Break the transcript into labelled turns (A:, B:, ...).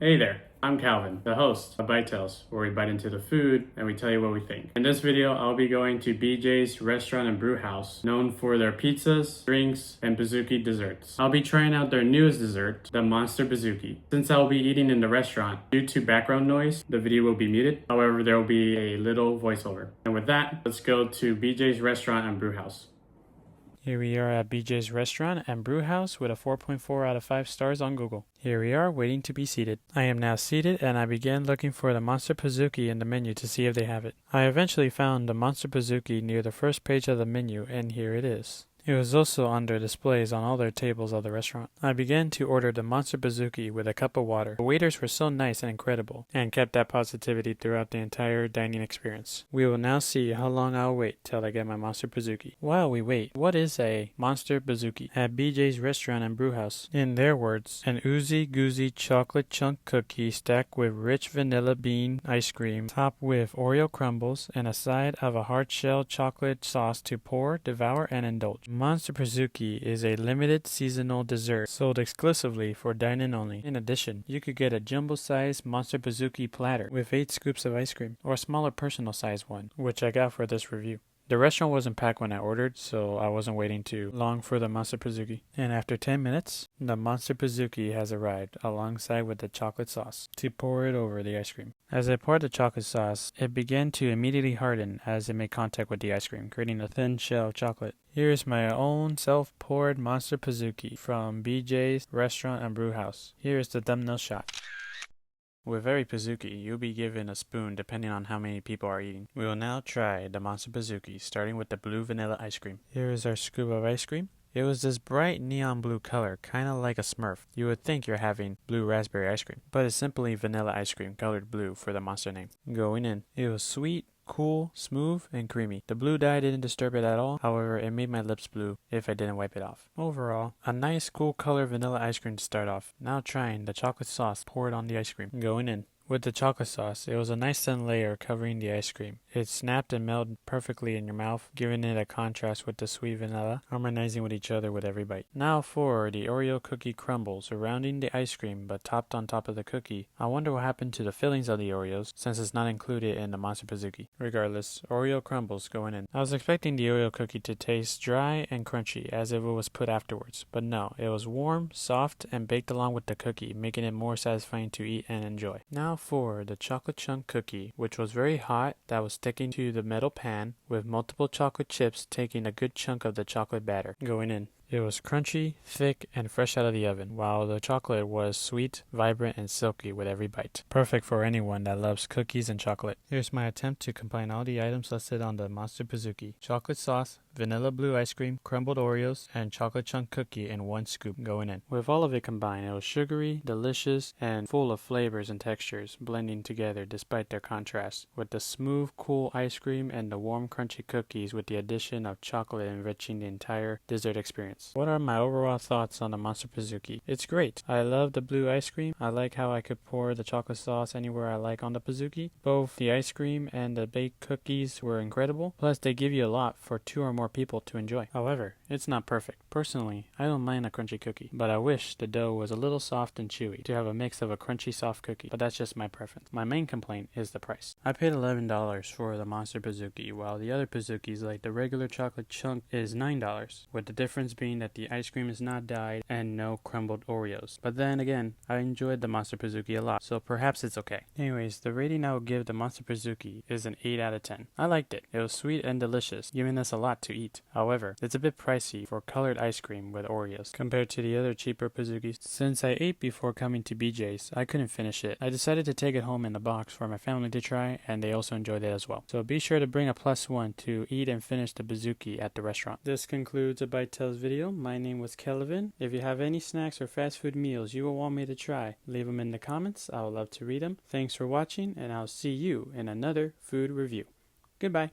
A: Hey there, I'm Kelvin, the host of Bitetells, where we bite into the food and we tell you what we think. In this video, I'll be going to BJ's Restaurant and Brewhouse, known for their pizzas, drinks, and Pizookie desserts. I'll be trying out their newest dessert, the Monster Pizookie. Since I'll be eating in the restaurant, due to background noise, the video will be muted. However, there will be a little voiceover. And with that, let's go to BJ's Restaurant and Brewhouse.
B: Here we are at BJ's Restaurant and Brewhouse with a 4.4 out of 5 stars on Google. Here we are waiting to be seated. I am now seated and I began looking for the Monster Pizookie in the menu to see if they have it. I eventually found the Monster Pizookie near the first page of the menu and here it is. It was also under displays on all their tables of the restaurant. I began to order the Monster Pizookie with a cup of water. The waiters were so nice and incredible, and kept that positivity throughout the entire dining experience. We will now see how long I'll wait till I get my Monster Pizookie. While we wait, what is a Monster Pizookie? At BJ's Restaurant and Brewhouse, in their words, an oozy-goozy chocolate chunk cookie stacked with rich vanilla bean ice cream, topped with Oreo crumbles, and a side of a hard-shell chocolate sauce to pour, devour, and indulge. Monster Pizookie is a limited seasonal dessert sold exclusively for dine-in only. In addition, you could get a jumbo-sized Monster Pizookie platter with 8 scoops of ice cream, or a smaller personal-sized one, which I got for this review. The restaurant wasn't packed when I ordered, so I wasn't waiting too long for the Monster Pizookie. And after 10 minutes, the Monster Pizookie has arrived alongside with the chocolate sauce to pour it over the ice cream. As I poured the chocolate sauce, it began to immediately harden as it made contact with the ice cream, creating a thin shell of chocolate. Here is my own self-poured Monster Pizookie from BJ's Restaurant and Brewhouse. Here is the thumbnail shot. With every Pizookie, you'll be given a spoon depending on how many people are eating. We will now try the Monster Pizookie, starting with the blue vanilla ice cream. Here is our scoop of ice cream. It was this bright neon blue color, kinda like a Smurf. You would think you're having blue raspberry ice cream, but it's simply vanilla ice cream colored blue for the Monster name. Going in, it was sweet, cool, smooth, and creamy. The blue dye didn't disturb it at all, however it made my lips blue if I didn't wipe it off. Overall, a nice cool color vanilla ice cream to start off. Now trying the chocolate sauce poured on the ice cream. Going in. With the chocolate sauce, it was a nice thin layer covering the ice cream. It snapped and melted perfectly in your mouth, giving it a contrast with the sweet vanilla, harmonizing with each other with every bite. Now for the Oreo cookie crumble surrounding the ice cream but topped on top of the cookie. I wonder what happened to the fillings of the Oreos since it's not included in the Monster Pizookie. Regardless, Oreo crumbles going in. I was expecting the Oreo cookie to taste dry and crunchy as if it was put afterwards, but no, it was warm, soft, and baked along with the cookie, making it more satisfying to eat and enjoy. Now for the chocolate chunk cookie, which was very hot, that was sticking to the metal pan with multiple chocolate chips taking a good chunk of the chocolate batter going in. It was crunchy, thick, and fresh out of the oven, while the chocolate was sweet, vibrant, and silky with every bite. Perfect for anyone that loves cookies and chocolate. Here's my attempt to combine all the items listed on the Monster Pizookie. Chocolate sauce, vanilla blue ice cream, crumbled Oreos, and chocolate chunk cookie in one scoop going in. With all of it combined, it was sugary, delicious, and full of flavors and textures, blending together despite their contrast, with the smooth, cool ice cream and the warm, crunchy cookies with the addition of chocolate enriching the entire dessert experience. What are my overall thoughts on the Monster Pizookie? It's great. I love the blue ice cream. I like how I could pour the chocolate sauce anywhere I like on the Pizookie. Both the ice cream and the baked cookies were incredible. Plus, they give you a lot for 2 or more people to enjoy. However, it's not perfect. Personally, I don't mind a crunchy cookie, but I wish the dough was a little soft and chewy to have a mix of a crunchy soft cookie, but that's just my preference. My main complaint is the price. I paid $11 for the Monster Pizookie, while the other Pizookies like the regular chocolate chunk is $9, with the difference being that the ice cream is not dyed and no crumbled Oreos. But then again, I enjoyed the Monster Pizookie a lot, so perhaps it's okay. Anyways, the rating I would give the Monster Pizookie is an 8 out of 10. I liked it. It was sweet and delicious, giving us a lot to eat. However, it's a bit pricey for colored ice cream with Oreos compared to the other cheaper Pizookies. Since I ate before coming to BJ's, I couldn't finish it. I decided to take it home in the box for my family to try, and they also enjoyed it as well. So be sure to bring a +1 to eat and finish the Pizookie at the restaurant. This concludes a Bitetells video. My name was Kelvin. If you have any snacks or fast food meals you will want me to try, leave them in the comments. I would love to read them. Thanks for watching, and I'll see you in another food review. Goodbye.